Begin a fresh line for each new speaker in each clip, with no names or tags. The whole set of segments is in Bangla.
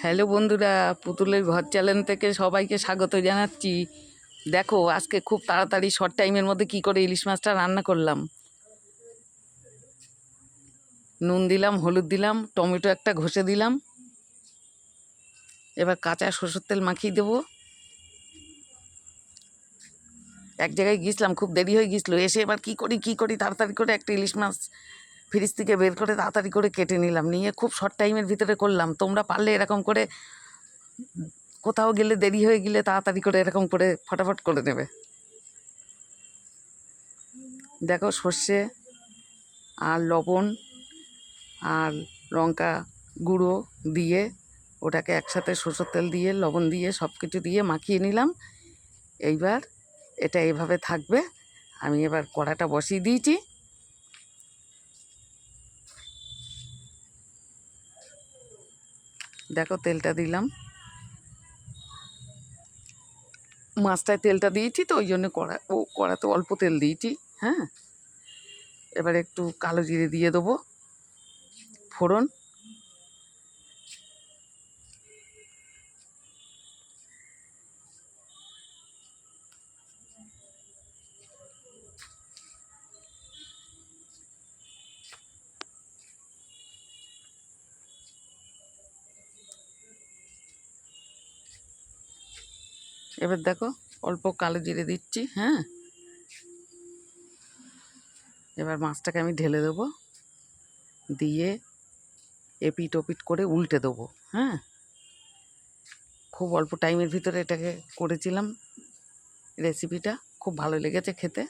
হ্যালো বন্ধুরা, পুতুলের ঘর চ্যানেল থেকে সবাইকে স্বাগত জানাচ্ছি। দেখো আজকে খুব তাড়াতাড়ি শর্ট টাইমের মধ্যে কি করে ইলিশ মাছটা রান্না করলাম। নুন দিলাম, হলুদ দিলাম, টমেটো একটা ঘষে দিলাম। এবার কাঁচা সরষের তেল মাখিয়ে দেবো। এক জায়গায় গিয়েছিলাম, খুব দেরি হয়ে গিয়েছিলো। এসে এবার কি করি তাড়াতাড়ি করে একটা ইলিশ মাছ ফ্রিজ থেকে বের করে তাড়াতাড়ি করে কেটে নিলাম, নিয়ে খুব শর্ট টাইমের ভিতরে করলাম। তোমরা পারলে এরকম করে, কোথাও গেলে দেরি হয়ে গেলে তাড়াতাড়ি করে এরকম করে ফটাফট করে নেবে। দেখো সর্ষে আর লবণ আর লঙ্কা গুঁড়ো দিয়ে ওটাকে একসাথে সরষের তেল দিয়ে লবণ দিয়ে সব কিছু দিয়ে মাখিয়ে নিলাম। এইবার এটা এভাবে থাকবে। আমি এবার কড়াটা বসিয়ে দিয়েছি। দেখো তেলটা দিলাম, মাছটায় তেলটা দিয়েছি তো ওই জন্য কড়াতে অল্প তেল দিয়েছি। হ্যাঁ, এবার একটু কালো জিরে দিয়ে দেবো ফোড়ন। এবার দেখো অল্প কালো জিরে দিচ্ছি। হ্যাঁ, এবার মাছটাকে আমি ঢেলে দেবো, দিয়ে এপিট ওপিট করে উল্টে দেবো। হ্যাঁ, খুব অল্প টাইমের ভিতরে এটাকে করেছিলাম। রেসিপিটা খুব ভালো লেগেছে খেতে।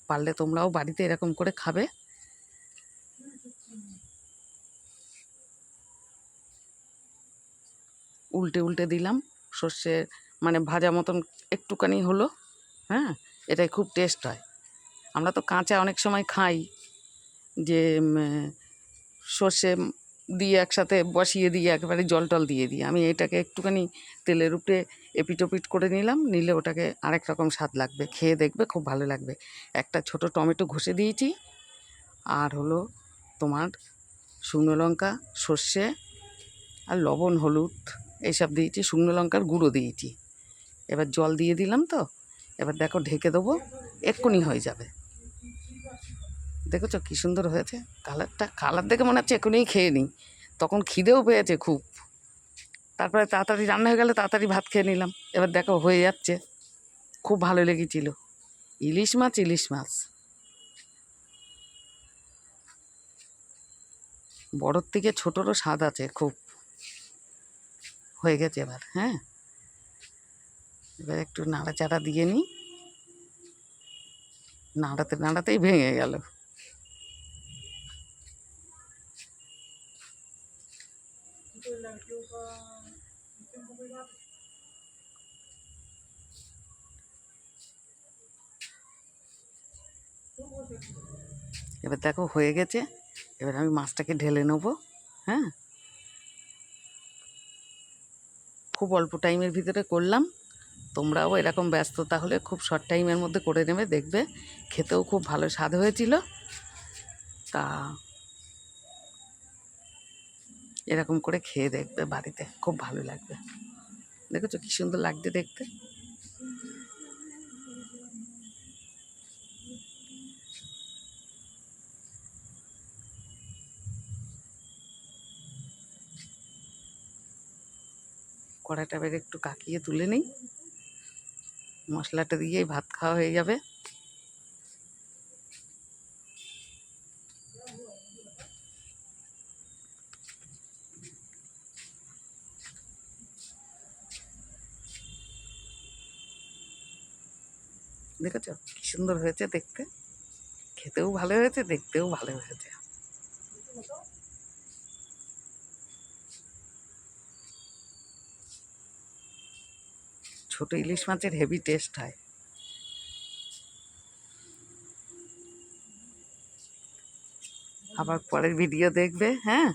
পারলে তোমরাও বাড়িতে এরকম করে খাবে। উল্টে উল্টে দিলাম, সর্ষে মানে ভাজা মতন একটুখানি হলো। হ্যাঁ, এটাই খুব টেস্ট হয়। আমরা তো কাঁচা অনেক সময় খাই, যে সর্ষে দিয়ে একসাথে বসিয়ে দিয়ে একেবারে জল টল দিয়ে দিই। আমি এটাকে একটুখানি তেলের উপরে এপিট ওপিট করে নিলাম, নিলে ওটাকে আরেক রকম স্বাদ লাগবে। খেয়ে দেখবে, খুব ভালো লাগবে। একটা ছোট টমেটো ঘষে দিয়েছি, আর হলো তোমার শুকনো লঙ্কা, সর্ষে আর লবণ হলুদ এইসব দিয়েছি, শুকনো লঙ্কার গুঁড়ো দিয়েছি। এবার জল দিয়ে দিলাম তো, এবার দেখো ঢেকে দেবো, এক্ষুনি হয়ে যাবে। দেখেছো কী সুন্দর হয়েছে কালার দেখে মনে হচ্ছে এক্ষুনি খেয়ে নিই। তখন খিদেও পেয়েছে খুব। তারপরে তাড়াতাড়ি রান্না হয়ে গেলে তাড়াতাড়ি ভাত খেয়ে নিলাম। এবার দেখো হয়ে যাচ্ছে, খুব ভালো লেগেছিল। ইলিশ মাছ, ইলিশ মাছ বড়োর থেকে ছোটোরও স্বাদ আছে খুব। হয়ে গেছে এবার। হ্যাঁ, এবার একটু নাড়াচাড়া দিয়ে নিই। নাড়াতে নাড়াতেই ভেঙে গেল। এবার দেখো হয়ে গেছে। এবার আমি মাছটাকে ঢেলে নেবো। হ্যাঁ, খুব অল্প টাইমের ভিতরে করলাম। তোমরাও এরকম ব্যস্ততা হলে খুব শর্ট টাইমের মধ্যে করে নেবে, দেখবে খেতেও খুব ভালো স্বাদ হয়েছিল। তা এরকম করে খেয়ে দেখবে বাড়িতে, খুব ভালো লাগবে। দেখেছো কী সুন্দর লাগছে দেখতে। কড়াইটা এবার একটু কাকিয়ে তুলে নিই। মশলাটা দিয়েই ভাত খাওয়া হয়ে যাবে। দেখেছো কী সুন্দর হয়েছে দেখতে, খেতেও ভালো হয়েছে, দেখতেও ভালো হয়েছে। ছোট ইলিশ মাছের হেভি টেস্ট হয়। আবার পরের ভিডিও দেখবে। হ্যাঁ।